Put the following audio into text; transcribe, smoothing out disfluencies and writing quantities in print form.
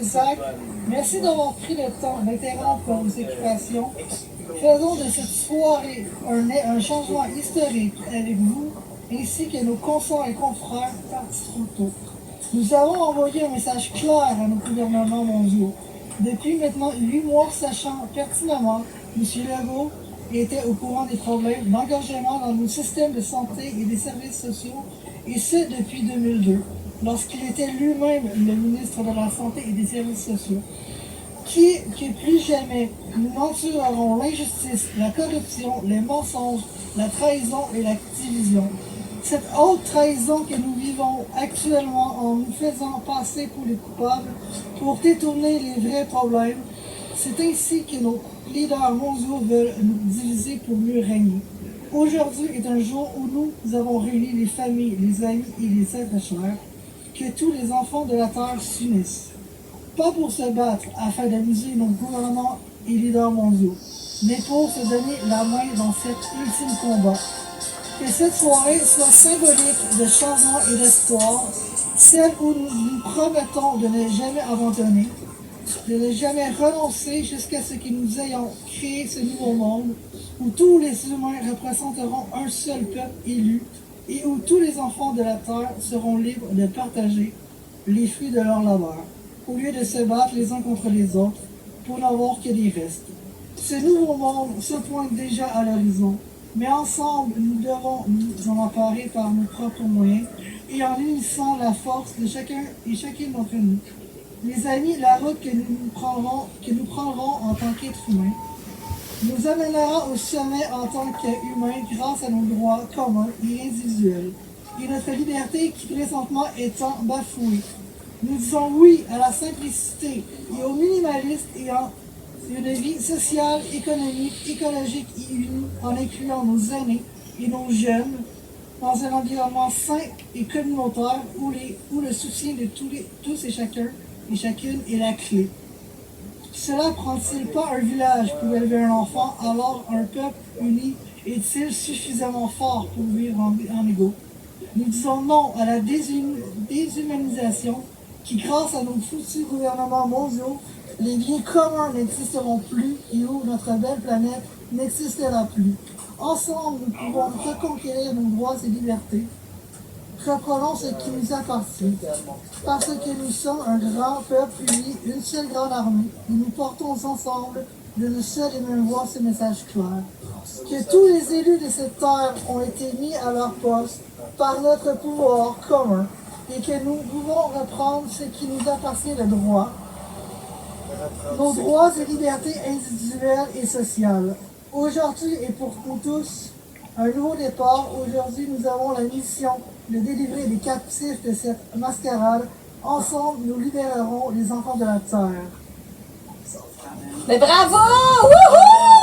Isaac, merci d'avoir pris le temps d'interrompre vos occupations. Faisons de cette soirée un changement historique avec vous, ainsi que nos consorts et confrères partis trop tôt. Nous avons envoyé un message clair à nos gouvernements mondiaux. Depuis maintenant 8 mois, sachant pertinemment M. Legault était au courant des problèmes d'engagement dans nos systèmes de santé et des services sociaux, et ce depuis 2002, lorsqu'il était lui-même le ministre de la Santé et des Services sociaux. Que plus jamais, nous mensurerons l'injustice, la corruption, les mensonges, la trahison et la division. Cette haute trahison que nous vivons actuellement en nous faisant passer pour les coupables, pour détourner les vrais problèmes, c'est ainsi que nos leaders mondiaux veulent nous diviser pour mieux régner. Aujourd'hui est un jour où nous avons réuni les familles, les amis et les êtres chers, que tous les enfants de la Terre s'unissent. Pas pour se battre afin d'amuser nos gouvernements et leaders mondiaux, mais pour se donner la main dans cet ultime combat. Que cette soirée soit symbolique de changement et d'espoir, celle où nous nous promettons de ne jamais abandonner, de ne jamais renoncer jusqu'à ce que nous ayons créé ce nouveau monde, où tous les humains représenteront un seul peuple élu, et où tous les enfants de la Terre seront libres de partager les fruits de leur labeur, au lieu de se battre les uns contre les autres pour n'avoir que des restes. Ce nouveau monde se pointe déjà à l'horizon, mais ensemble, nous devons nous en emparer par nos propres moyens et en unissant la force de chacun et chacune d'entre nous. Les amis, la route que nous prendrons en tant qu'êtres humains nous amènera au sommet en tant qu'humains grâce à nos droits communs et individuels et notre liberté qui présentement étant bafouée. Nous disons oui à la simplicité et au minimalisme et à une vie sociale, économique, écologique et unie en incluant nos aînés et nos jeunes dans un environnement sain et communautaire où le soutien de tous et chacun et chacune est la clé. Cela prend-il pas un village pour élever un enfant, alors un peuple uni est-il suffisamment fort pour vivre en égaux? Nous disons non à la déshumanisation qui, grâce à nos foutus gouvernements mondiaux, les biens communs n'existeront plus et où notre belle planète n'existera plus. Ensemble, nous pouvons reconquérir nos droits et libertés. Reprenons ce qui nous appartient. Parce que nous sommes un grand peuple uni, une seule grande armée, et nous portons ensemble d'une seule et même voix ce message clair. Que tous les élus de cette terre ont été mis à leur poste par notre pouvoir commun, et que nous pouvons reprendre ce qui nous appartient de droit, nos droits et libertés individuelles et sociales. Aujourd'hui et pour nous tous, un nouveau départ. Aujourd'hui, nous avons la mission de délivrer les captifs de cette mascarade. Ensemble, nous libérerons les enfants de la terre. Mais bravo! Wouhou!